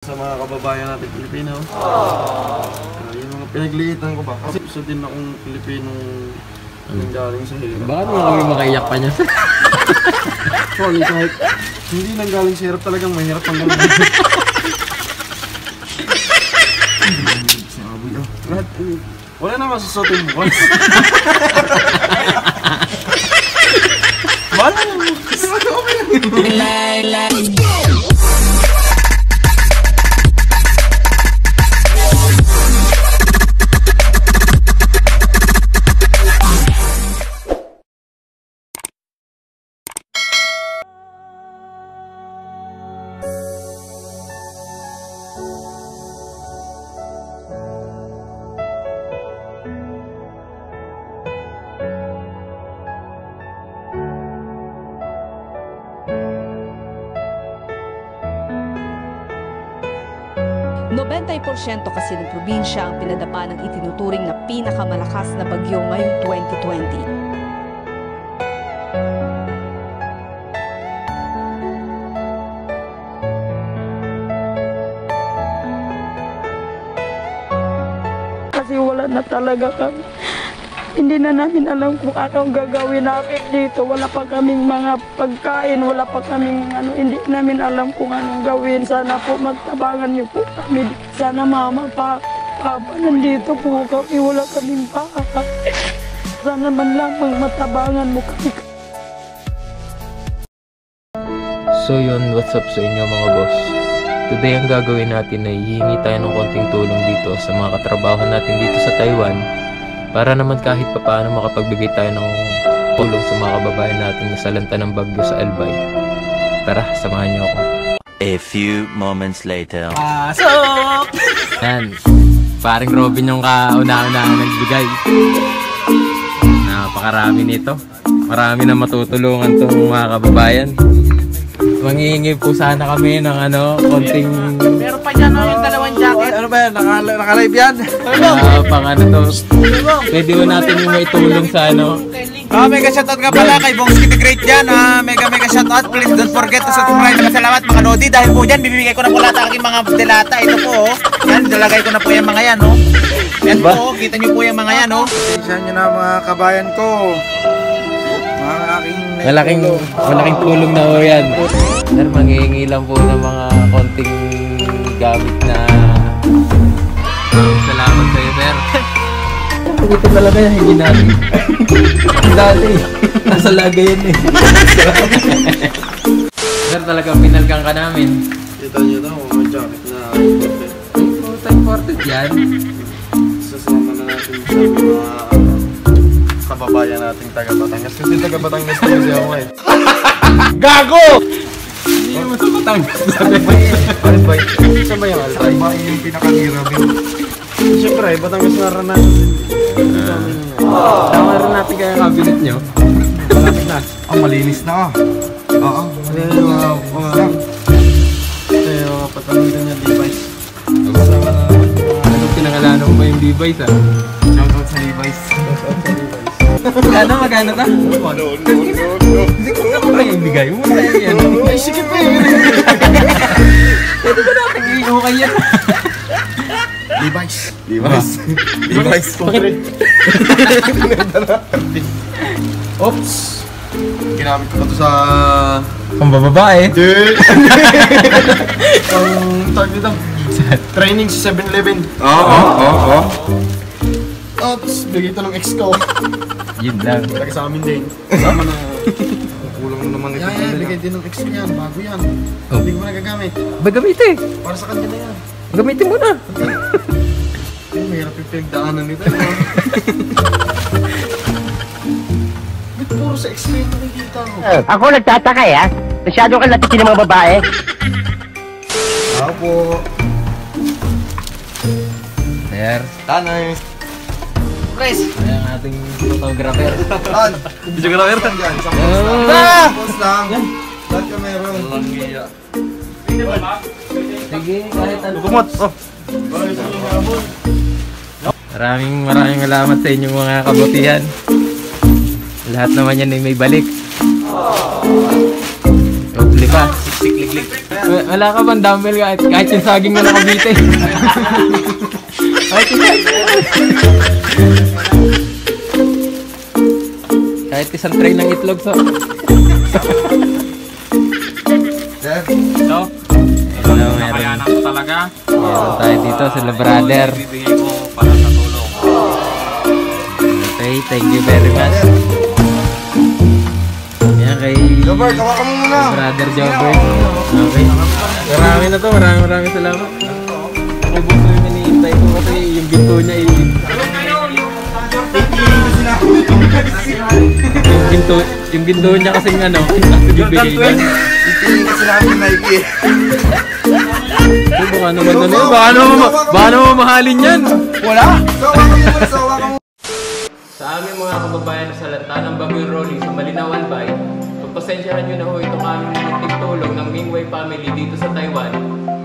Sa mga kababayan natin Pilipino. Yung mga pinagliitan ko ba? Kasi gusto din akong Pilipino nanggaling sa hirap. Bakit mo kami makaiyak pa niya? Sorry, kahit hindi nanggaling sa hirap, talagang mahirap ang gano'n. Wala na masusutin mo. Wala na mo. %90 kasi ng probinsya ang pinadapa ng itinuturing na pinakamalakas na bagyo ngayong 2020. Kasi wala na talaga kami. Hindi na namin alam kung anong gagawin namin dito. Wala pa kaming mga pagkain, wala pa kaming hindi namin alam kung anong gawin. Sana po magtabangan niyo po kami. Sana mama, papa, nandito po kami, wala kaming papa. Sana man lamang matabangan mo kami. So yun, what's up sa inyo mga boss? Today ang gagawin natin ay hihingi tayo ng konting tulong dito sa mga katrabaho natin dito sa Taiwan para naman kahit papaano makapagbigay tayo ng tulong sa mga kababayan natin na salanta ng bagyo sa Albay. Tara, samahan niyo ako. A few moments later. Pasok! Yan, paring Robin yung kauna-unahan nagbigay. Napakarami nito. Marami na matutulungan tong mga kababayan. Manghihingi po sana kami ng konting... Meron pa dyan yung dalawang jacket. Ano ba yan? Naka-live yan? pang to. Pwede mo natin yung maitulong sa Mega shoutout nga pala kay Bongski the Great dyan. Mega shoutout. Please don't forget to subscribe. Salamat mga Nodi. Dahil po dyan, bibigay ko na po lahat ang aking mga delata. Ito po, yan, dalagay ko na po yung mga yan, Yan po, kita nyo po yung mga yan, Isa nyo na mga kabayan ko. Mga aking... Malaking tulong na yan. Sir, manghihingi lang po ng mga konting gamit na... Salamat sa'yo, sir. Ito talaga yung hingin natin. Dati, nasa lagay yan eh. Sir, talagang pinalgang ka namin. Kita nyo daw, mga jacket na Imported yan. sasama na natin sa mga kababayan nating taga Batangas. Kasi taga Batangas na kasi ako eh. Gago! Hindi naman sa Batangas. Albay. Saan ba yung Albay? Albay yung pinakahirap yun. Siyempre, Batangas naranasan din. Tama rin natin kaya yung cabinet nyo. Malapit na. Malinis na. Oo. Ito yung patanong din yung Levi's. Kasama na Anong pinangalanan mo ba yung Levi's shoutout sa Levi's. Magkano ta? Hindi ko naman lang ibigay mo na yan. Ay, sige pa yun. Pwede ba natin i-okay yan? Levi's. Oops. Ginamit ko to sa... Pambababae. Ang tawag dito. Training sa 7-Eleven. Oo. Oops. Bigay ito ng ex ko. Yun lang. Talaga sa amin din. Sama na. Kulang na naman ito. Bigay din ng ex ko yan. Bago yan. Hindi ko na nagagamit. Ba gamitin? Para sa kanya na yan. Gamitin mo na. Ay, mahirap yung pinagdaanan nito. Ba't puro sa ex ko yung nakikita ko? Ako nagtataka masyado ka latisin ng mga babae. Ako po. Sir. Tanay. Chris. Ayan ang ating photographer. Tan. Videographer. Dyan. Isang post lang. Post lang. Lahat ka meron. Walang giya. Sige, kahit ano. Kumot. Oh. Maraming salamat sa inyong mga kabutihan. Lahat naman yan ay may balik. Hopefully pa. Siklik-lik. Wala ka bang dumbbell kahit yung saging mo nakabite? Kahit isang tray ng itlog so. Ito? Ito meron. Talaga? Meron tayo dito sila brother. Bibigay ko para sa tulong. Okay, thank you very much. Yan kay Jobert, hawakan mo muna. brother Jobert. Okay. Maraming salamat. Okay, buso yung hinihintay ko kasi yung ginto niya yung ginto niya kasi ano, bibigay niya. Itingin kasi namin Nike. So, baka naman ano yun, baka naman mahalin yan. Wala? Sawa ka mo. Sa aming mga kababayan sa lanta ng Baguio Rolly sa Malinaw Albay, pagpasensyahan nyo na ho itong aming munting tulong ng Mingwei family dito sa Taiwan.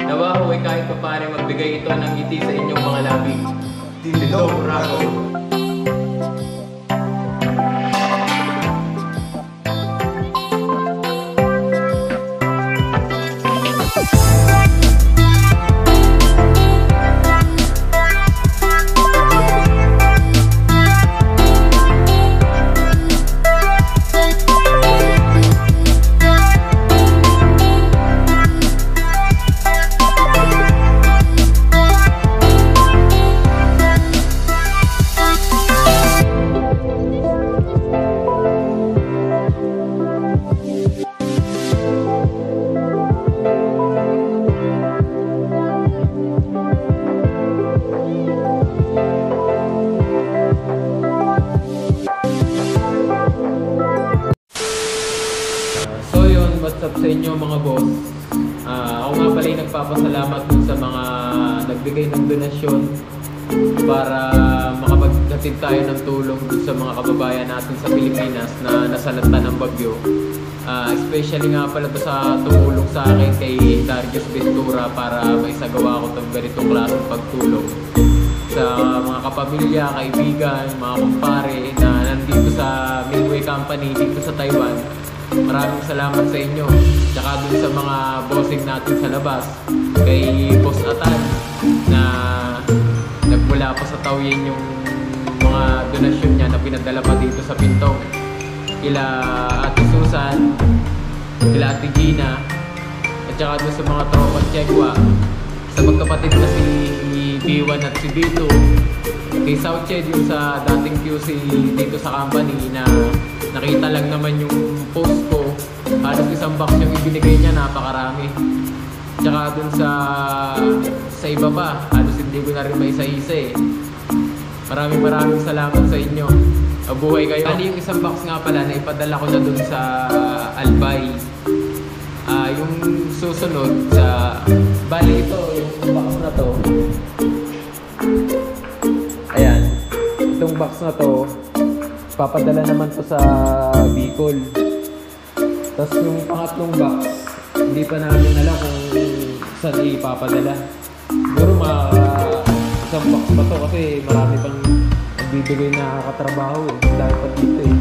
Nawa ho ay kahit pa paano magbigay ito ng ngiti sa inyong mga labi. Tindog Rago. What's up sa inyo mga boss? Ako nga pala yung nagpapasalamat dun sa mga nagbigay ng donasyon para makapaghatid tayo ng tulong dun sa mga kababayan natin sa Pilipinas na nasalanta ng bagyo. Especially nga pala to sa tumulong sa akin kay Darius Ventura para maisagawa ko itong ganitong klaseng pagtulong sa mga kapamilya, kaibigan, mga kumpare na nandito sa Mingwei Company dito sa Taiwan. Maraming salamat sa inyo. Tsaka dun sa mga bossing natin sa labas. Kay Boss Atan na nagmula pa sa Taoyuan yung mga donasyon niya na pinadala pa dito sa Pintong. Kila Ate Susan, kila Ate Gina, at tsaka dun sa mga tropang Chekwa, sa magkapatid na si B1 at si B2, kay Southshed yung sa dating QC dito sa company na nakita lang naman yung post ko, halos isang box yung ibinigay niya, napakarami. Tsaka dun sa iba pa, halos hindi ko na rin maisa-isa eh. Maraming salamat sa inyo. Mabuhay kayo. Bali yung isang box nga pala na ipadala ko na dun sa Albay. Yung susunod sa bali ito, yung box na to. Ayan, itong box na to papadala naman to sa Bicol. Tapos yung pangatlong box, hindi pa namin alam kung saan ipapadala. Siguro isang box pa to kasi marami pang nagbibigay na katrabaho eh. Dahil pa dito eh.